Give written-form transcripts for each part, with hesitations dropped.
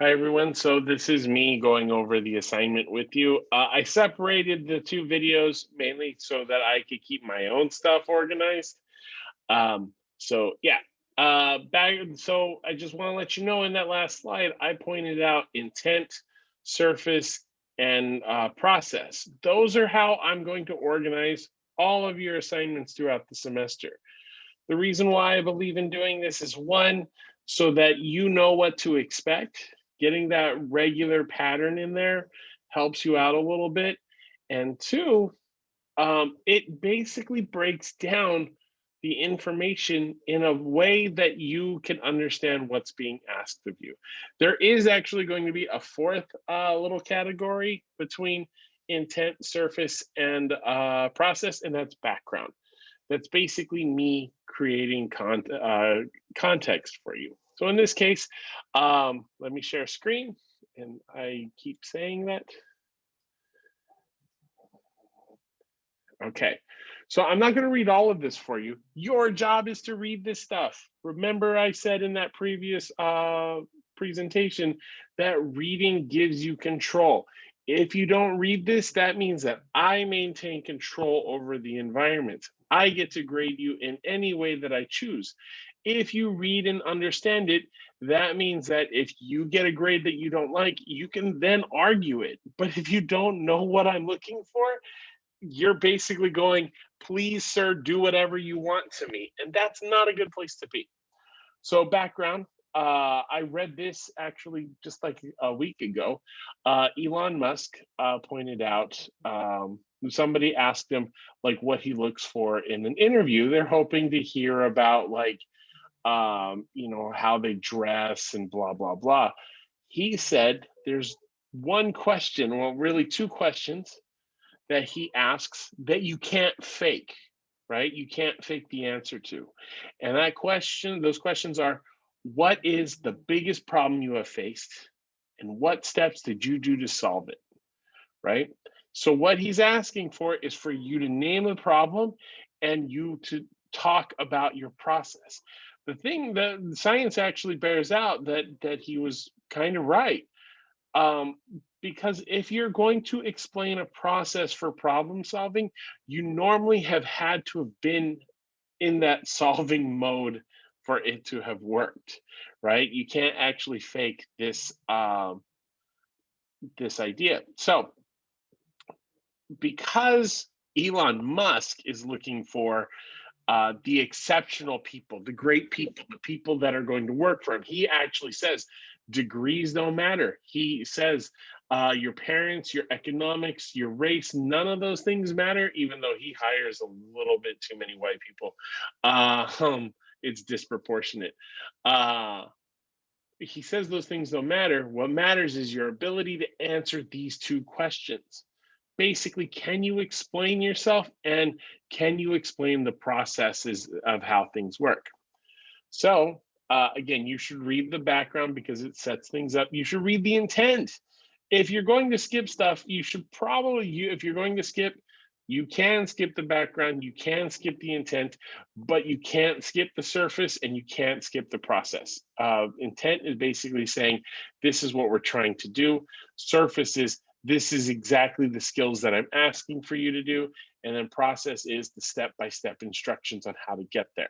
Hi, everyone. So this is me going over the assignment with you. I separated the two videos mainly so that I could keep my own stuff organized. So yeah, so I just want to let you know in that last slide, I pointed out intent, surface, and process. Those are how I'm going to organize all of your assignments throughout the semester. The reason why I believe in doing this is one, so that you know what to expect. Getting that regular pattern in there helps you out a little bit. And two, it basically breaks down the information in a way that you can understand what's being asked of you. There is actually going to be a fourth little category between intent, surface, and process, and that's background. That's basically me creating context for you. So in this case, let me share screen, and I keep saying that. Okay, so I'm not going to read all of this for you. Your job is to read this stuff. Remember, I said in that previous presentation that reading gives you control. If you don't read this, that means that I maintain control over the environment. I get to grade you in any way that I choose. If you read and understand it, that means that if you get a grade that you don't like, you can then argue it. But if you don't know what I'm looking for, you're basically going, please, sir, do whatever you want to me. And that's not a good place to be. So, background, I read this actually just like a week ago. Elon Musk pointed out, somebody asked him like what he looks for in an interview. They're hoping to hear about like, how they dress and blah, blah, blah. He said there's one question, well, really two questions that he asks that you can't fake, right? You can't fake the answer to. And those questions are, what is the biggest problem you have faced? And what steps did you do to solve it, right? So what he's asking for is for you to name a problem and you to talk about your process. The thing that science actually bears out that he was kind of right, um, because if you're going to explain a process for problem solving, you normally have had to have been in that solving mode for it to have worked, right? You can't actually fake this idea. So because Elon Musk is looking for the exceptional people, the great people, the people that are going to work for him. He actually says degrees don't matter. He says your parents, your economics, your race, none of those things matter, even though he hires a little bit too many white people. It's disproportionate. Uh, he says those things don't matter. What matters is your ability to answer these two questions. Basically, can you explain yourself and can you explain the processes of how things work? So, again, you should read the background because it sets things up. You should read the intent. If you're going to skip stuff, you should probably, if you're going to skip, you can skip the background, you can skip the intent, but you can't skip the surface and you can't skip the process. Intent is basically saying, this is what we're trying to do. Surface is, this is exactly the skills that I'm asking for you to do. And then process is the step-by-step instructions on how to get there.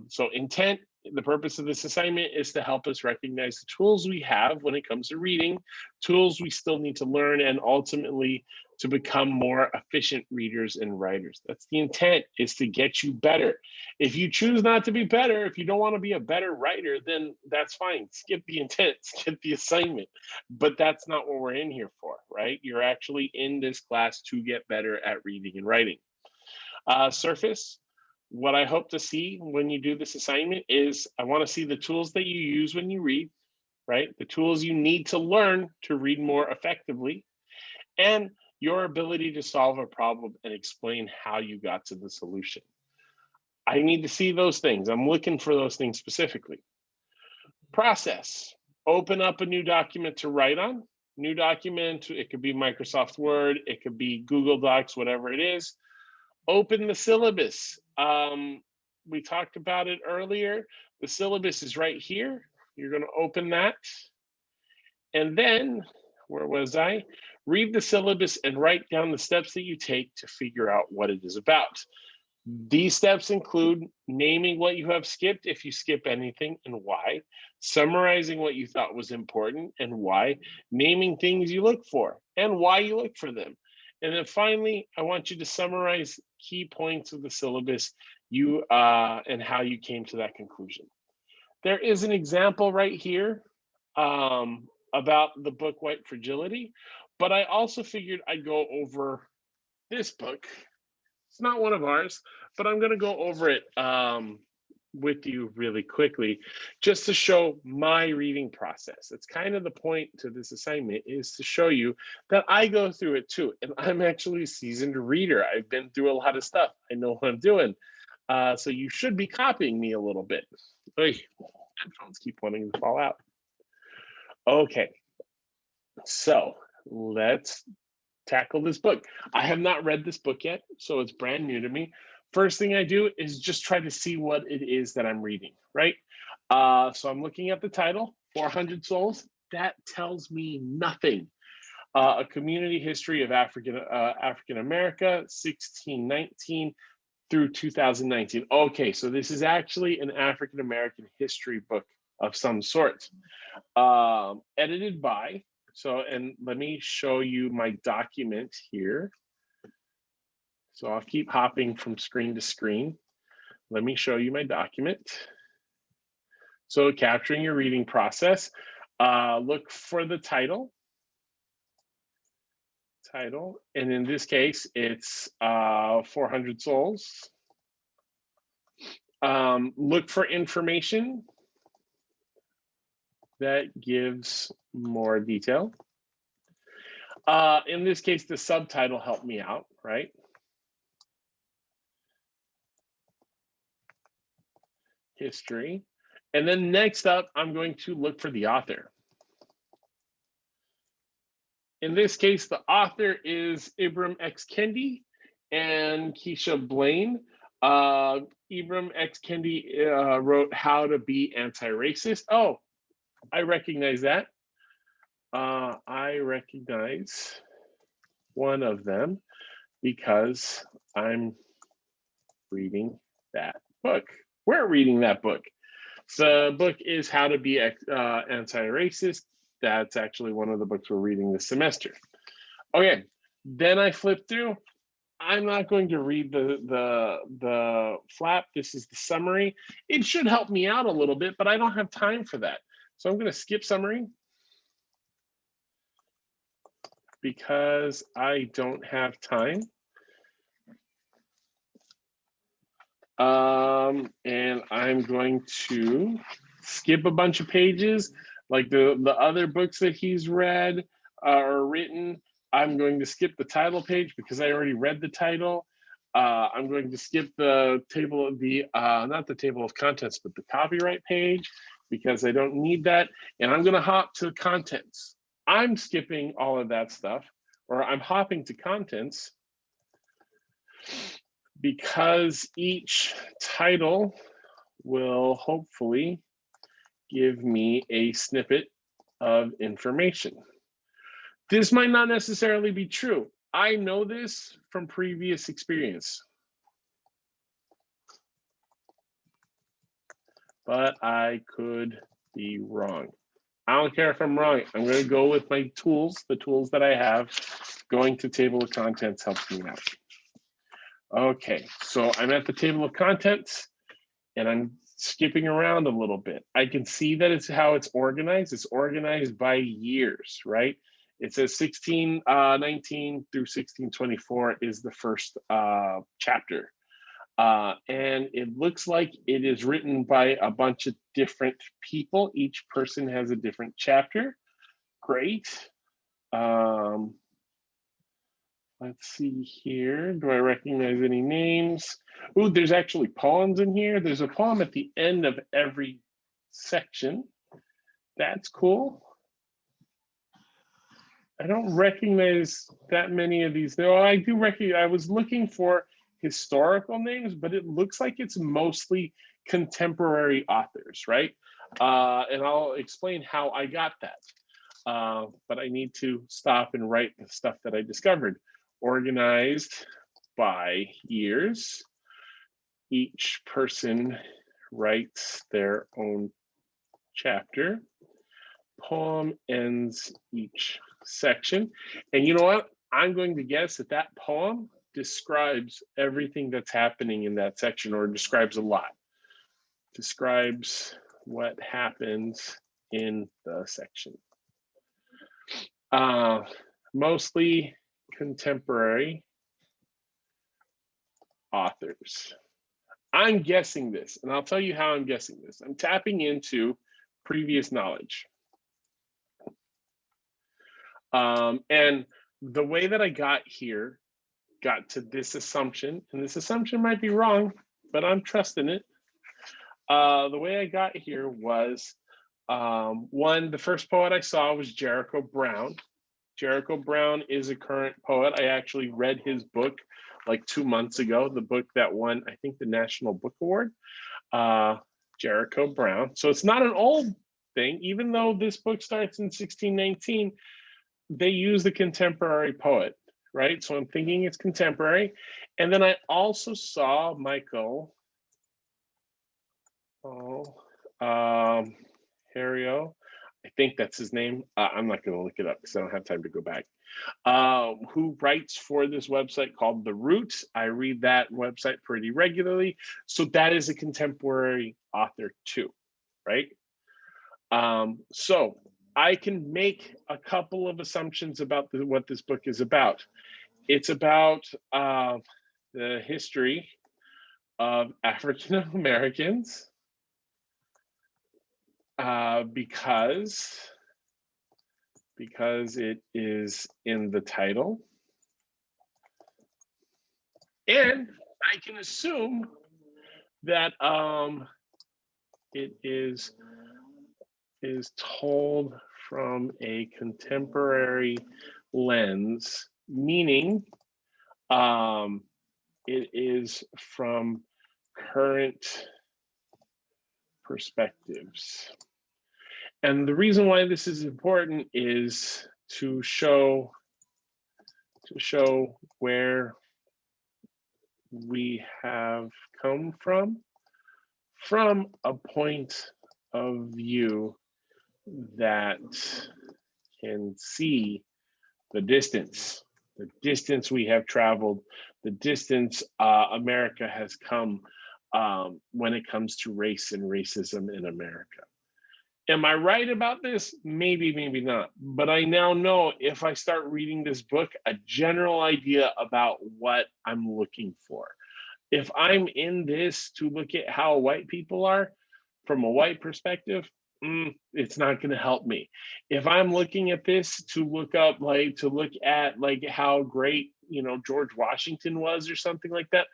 So intent, the purpose of this assignment is to help us recognize the tools we have when it comes to reading, tools we still need to learn, and ultimately to become more efficient readers and writers. That's the intent, is to get you better. If you choose not to be better, if you don't want to be a better writer, then that's fine. Skip the intent, skip the assignment. But that's not what we're in here for, right? You're actually in this class to get better at reading and writing. Surface, what I hope to see when you do this assignment is I want to see the tools that you use when you read, right? The tools you need to learn to read more effectively, and your ability to solve a problem and explain how you got to the solution. I need to see those things. I'm looking for those things specifically. Process, open up a new document to write on. New document, it could be Microsoft Word, it could be Google Docs, whatever it is. Open the syllabus. We talked about it earlier. The syllabus is right here. You're going to open that. And then, where was I? Read the syllabus and write down the steps that you take to figure out what it is about. These steps include naming what you have skipped if you skip anything and why, summarizing what you thought was important and why, naming things you look for and why you look for them. And then finally, I want you to summarize key points of the syllabus and how you came to that conclusion. There is an example right here about the book White Fragility, but I also figured I'd go over this book. It's not one of ours, but I'm going to go over it with you really quickly just to show my reading process. It's kind of the point to this assignment is to show you that I go through it too. And I'm actually a seasoned reader. I've been through a lot of stuff. I know what I'm doing. So you should be copying me a little bit. Oy, headphones keep wanting to fall out. Okay, so let's tackle this book. I have not read this book yet, so it's brand new to me. First thing I do is just try to see what it is that I'm reading, right? So I'm looking at the title, 400 Souls. That tells me nothing. A community history of African America, 1619 through 2019. Okay, so this is actually an African American history book of some sort, edited by. So, and let me show you my document here. So I'll keep hopping from screen to screen. Let me show you my document. So capturing your reading process, look for the title. And in this case, it's 400 Souls. Look for information that gives more detail. In this case, the subtitle helped me out, right? History. And then next up, I'm going to look for the author. In this case, the author is Ibram X. Kendi and Keisha Blaine. Ibram X. Kendi wrote How to Be Anti-Racist. Oh, I recognize that. I recognize one of them because I'm reading that book. We're reading that book. So the book is How to Be Anti-Racist. That's actually one of the books we're reading this semester. Okay, then I flip through. I'm not going to read the flap. This is the summary. It should help me out a little bit, but I don't have time for that. So I'm going to skip summary because I don't have time. And I'm going to skip a bunch of pages, like the other books that he's read or written. I'm going to skip the title page because I already read the title. I'm going to skip the table of not the table of contents, but the copyright page because I don't need that. And I'm going to hop to contents. I'm skipping all of that stuff, or I'm hopping to contents because each title will hopefully give me a snippet of information. This might not necessarily be true. I know this from previous experience, but I could be wrong. I don't care if I'm wrong. I'm going to go with my tools, the tools that I have. Going to table of contents helps me out. Okay, so I'm at the table of contents and I'm skipping around a little bit. I can see that it's how it's organized. It's organized by years, right? It says 1619 through 1624 is the first chapter. And it looks like it is written by a bunch of different people. Each person has a different chapter. Great. Let's see here. Do I recognize any names? Ooh, there's actually poems in here. There's a poem at the end of every section. That's cool. I don't recognize that many of these. No, I do recognize. I was looking for historical names, but it looks like it's mostly contemporary authors, right? And I'll explain how I got that. but I need to stop and write the stuff that I discovered. Organized by years. Each person writes their own chapter. Poem ends each section. And you know what? I'm going to guess that that poem describes everything that's happening in that section, or describes a lot. Describes what happens in the section. Mostly contemporary authors. I'm guessing this, and I'll tell you how I'm guessing this. I'm tapping into previous knowledge. And the way that I got to this assumption, and this assumption might be wrong, but I'm trusting it. The way I got here was, one, the first poet I saw was Jericho Brown. Jericho Brown is a current poet. I actually read his book like 2 months ago, the book that won, I think, the National Book Award, Jericho Brown. So it's not an old thing, even though this book starts in 1619, they use the contemporary poet, right? So I'm thinking it's contemporary. And then I also saw Michael Heriot, I think that's his name. I'm not going to look it up because I don't have time to go back. Who writes for this website called The Root. I read that website pretty regularly. So that is a contemporary author too, right? So I can make a couple of assumptions about what this book is about. It's about the history of African Americans, because it is in the title. And I can assume that it is told from a contemporary lens, meaning it is from current perspectives. And the reason why this is important is to show where we have come from a point of view that can see the distance we have traveled, the distance America has come when it comes to race and racism in America. Am I right about this? Maybe, maybe not. But I now know, if I start reading this book, a general idea about what I'm looking for. If I'm in this to look at how white people are from a white perspective, it's not going to help me. If I'm looking at this to look at how great, George Washington was or something like that,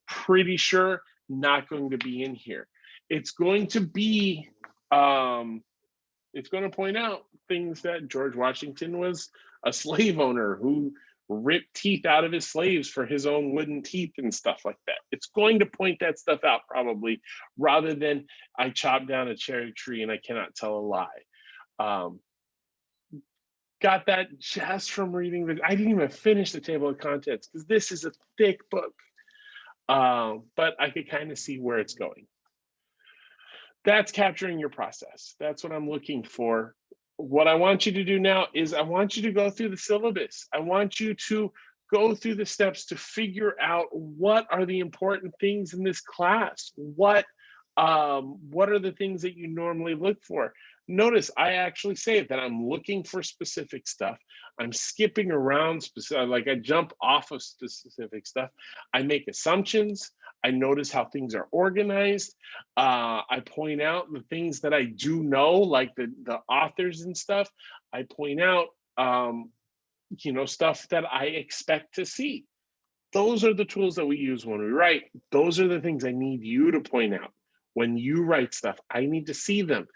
pretty sure not going to be in here. It's going to be it's going to point out things that George Washington was a slave owner who ripped teeth out of his slaves for his own wooden teeth and stuff like that. It's going to point that stuff out, probably, rather than I chopped down a cherry tree and I cannot tell a lie. Got that just from reading I didn't even finish the table of contents because this is a thick book, but I could kind of see where it's going. That's capturing your process. That's what I'm looking for. What I want you to do now is I want you to go through the syllabus. I want you to go through the steps to figure out what are the important things in this class. What are the things that you normally look for? Notice I actually say that I'm looking for specific stuff. I'm skipping around specific, like I jump off of specific stuff. I make assumptions. I notice how things are organized. I point out the things that I do know, like the authors and stuff. I point out, stuff that I expect to see. Those are the tools that we use when we write. Those are the things I need you to point out. When you write stuff, I need to see them,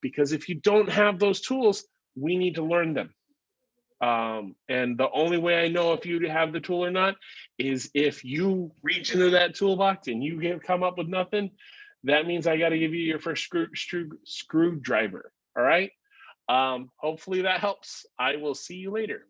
because if you don't have those tools, we need to learn them. And the only way I know if you have the tool or not is if you reach into that toolbox and you come up with nothing. That means I got to give you your first screwdriver. All right. Hopefully that helps. I will see you later.